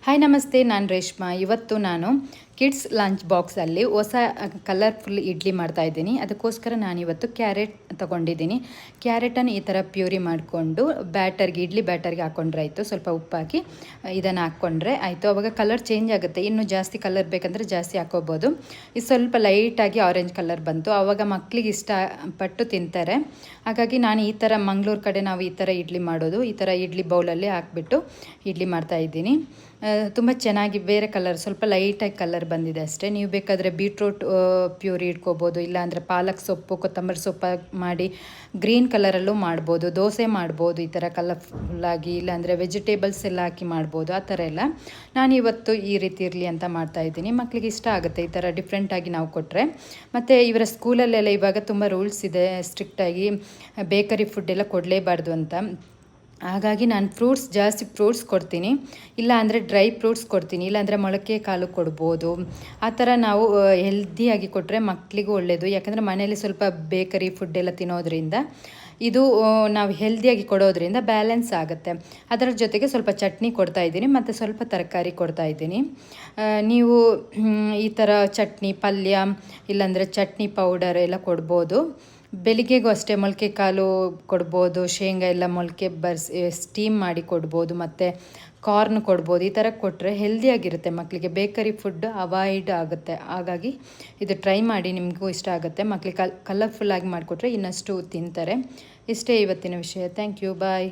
Hi ನಮಸ್ತೆ, ನಾನು ರೇಷ್ಮಾ. ಇವತ್ತು ನಾನು ಕಿಡ್ಸ್ ಲಂಚ್ ಬಾಕ್ಸಲ್ಲಿ ಹೊಸ ಕಲರ್ಫುಲ್ ಇಡ್ಲಿ ಮಾಡ್ತಾಯಿದ್ದೀನಿ. ಅದಕ್ಕೋಸ್ಕರ ನಾನಿವತ್ತು ಕ್ಯಾರೆಟ್ ತೊಗೊಂಡಿದ್ದೀನಿ. ಕ್ಯಾರೆಟನ್ನು ಈ ಥರ ಪ್ಯೂರಿ ಮಾಡಿಕೊಂಡು ಇಡ್ಲಿ ಬ್ಯಾಟರ್ಗೆ ಹಾಕ್ಕೊಂಡ್ರೆ ಆಯಿತು. ಸ್ವಲ್ಪ ಉಪ್ಪು ಹಾಕಿ ಇದನ್ನು ಹಾಕ್ಕೊಂಡ್ರೆ ಆಯಿತು. ಆವಾಗ ಕಲರ್ ಚೇಂಜ್ ಆಗುತ್ತೆ. ಇನ್ನೂ ಜಾಸ್ತಿ ಕಲರ್ ಬೇಕಂದರೆ ಜಾಸ್ತಿ ಹಾಕ್ಕೋಬೋದು. ಇದು ಸ್ವಲ್ಪ ಲೈಟಾಗಿ ಆರೆಂಜ್ ಕಲರ್ ಬಂತು. ಆವಾಗ ಮಕ್ಕಳಿಗೆ ಇಷ್ಟಪಟ್ಟು ತಿಂತಾರೆ. ಹಾಗಾಗಿ ನಾನು ಈ ಥರ ಮಂಗಳೂರು ಕಡೆ ನಾವು ಈ ಥರ ಇಡ್ಲಿ ಮಾಡೋದು. ಈ ಥರ ಇಡ್ಲಿ ಬೌಲಲ್ಲಿ ಹಾಕ್ಬಿಟ್ಟು ಇಡ್ಲಿ ಮಾಡ್ತಾಯಿದ್ದೀನಿ. ತುಂಬ ಚೆನ್ನಾಗಿ ಬೇರೆ ಕಲರ್, ಸ್ವಲ್ಪ ಲೈಟಾಗಿ ಕಲರ್ ಬಂದಿದೆ ಅಷ್ಟೇ. ನೀವು ಬೇಕಾದರೆ ಬೀಟ್ರೂಟ್ ಪ್ಯೂರಿ ಇಟ್ಕೋಬೋದು, ಇಲ್ಲಾಂದರೆ ಪಾಲಕ್ ಸೊಪ್ಪು, ಕೊತ್ತಂಬರಿ ಸೊಪ್ಪು ಮಾಡಿ ಗ್ರೀನ್ ಕಲರಲ್ಲೂ ಮಾಡ್ಬೋದು. ದೋಸೆ ಮಾಡ್ಬೋದು ಈ ಥರ ಕಲರ್ಫುಲ್ಲಾಗಿ, ಇಲ್ಲಾಂದರೆ ವೆಜಿಟೇಬಲ್ಸ್ ಎಲ್ಲ ಹಾಕಿ ಮಾಡ್ಬೋದು. ಆ ಥರ ಎಲ್ಲ ನಾನಿವತ್ತು ಈ ರೀತಿ ಇರಲಿ ಅಂತ ಮಾಡ್ತಾಯಿದ್ದೀನಿ. ಮಕ್ಕಳಿಗೆ ಇಷ್ಟ ಆಗುತ್ತೆ ಈ ಥರ ಡಿಫ್ರೆಂಟಾಗಿ ನಾವು ಕೊಟ್ಟರೆ. ಮತ್ತು ಇವರ ಸ್ಕೂಲಲ್ಲೆಲ್ಲ ಇವಾಗ ತುಂಬ ರೂಲ್ಸ್ ಇದೆ, ಸ್ಟ್ರಿಕ್ಟಾಗಿ ಬೇಕರಿ ಫುಡ್ ಎಲ್ಲ ಕೊಡಲೇಬಾರ್ದು ಅಂತ. ಹಾಗಾಗಿ ನಾನು ಜಾಸ್ತಿ ಫ್ರೂಟ್ಸ್ ಕೊಡ್ತೀನಿ, ಇಲ್ಲ ಅಂದರೆ ಡ್ರೈ ಫ್ರೂಟ್ಸ್ ಕೊಡ್ತೀನಿ, ಇಲ್ಲಾಂದರೆ ಮೊಳಕೆ ಕಾಳು ಕೊಡ್ಬೋದು. ಆ ಥರ ನಾವು ಹೆಲ್ದಿಯಾಗಿ ಕೊಟ್ಟರೆ ಮಕ್ಕಳಿಗೂ ಒಳ್ಳೆಯದು. ಯಾಕಂದರೆ ಮನೇಲಿ ಸ್ವಲ್ಪ ಬೇಕರಿ ಫುಡ್ ಎಲ್ಲ ತಿನ್ನೋದ್ರಿಂದ ಇದು ನಾವು ಹೆಲ್ದಿಯಾಗಿ ಕೊಡೋದ್ರಿಂದ ಬ್ಯಾಲೆನ್ಸ್ ಆಗುತ್ತೆ. ಅದರ ಜೊತೆಗೆ ಸ್ವಲ್ಪ ಚಟ್ನಿ ಕೊಡ್ತಾಯಿದ್ದೀನಿ ಮತ್ತು ಸ್ವಲ್ಪ ತರಕಾರಿ ಕೊಡ್ತಾಯಿದ್ದೀನಿ. ನೀವು ಈ ಥರ ಚಟ್ನಿ, ಪಲ್ಯ, ಇಲ್ಲಾಂದರೆ ಚಟ್ನಿ ಪೌಡರ್ ಎಲ್ಲ ಕೊಡ್ಬೋದು. ಬೆಳಿಗ್ಗೆಗೂ ಅಷ್ಟೇ ಮೊಳಕೆ ಕಾಳು ಕೊಡ್ಬೋದು, ಶೇಂಗಾ ಎಲ್ಲ ಮೊಳಕೆ ಸ್ಟೀಮ್ ಮಾಡಿ ಕೊಡ್ಬೋದು, ಮತ್ತು ಕಾರ್ನ್ ಕೊಡ್ಬೋದು. ಈ ಥರ ಕೊಟ್ಟರೆ ಹೆಲ್ದಿಯಾಗಿರುತ್ತೆ. ಮಕ್ಕಳಿಗೆ ಬೇಕರಿ ಫುಡ್ ಅವಾಯ್ಡ್ ಆಗುತ್ತೆ. ಹಾಗಾಗಿ ಇದು ಟ್ರೈ ಮಾಡಿ, ನಿಮಗೂ ಇಷ್ಟ ಆಗುತ್ತೆ. ಮಕ್ಕಳಿಗೆ ಕಲರ್ಫುಲ್ಲಾಗಿ ಮಾಡಿಕೊಟ್ರೆ ಇನ್ನಷ್ಟು ತಿಂತಾರೆ. ಇಷ್ಟೇ ಇವತ್ತಿನ ವಿಷಯ. Thank you, bye.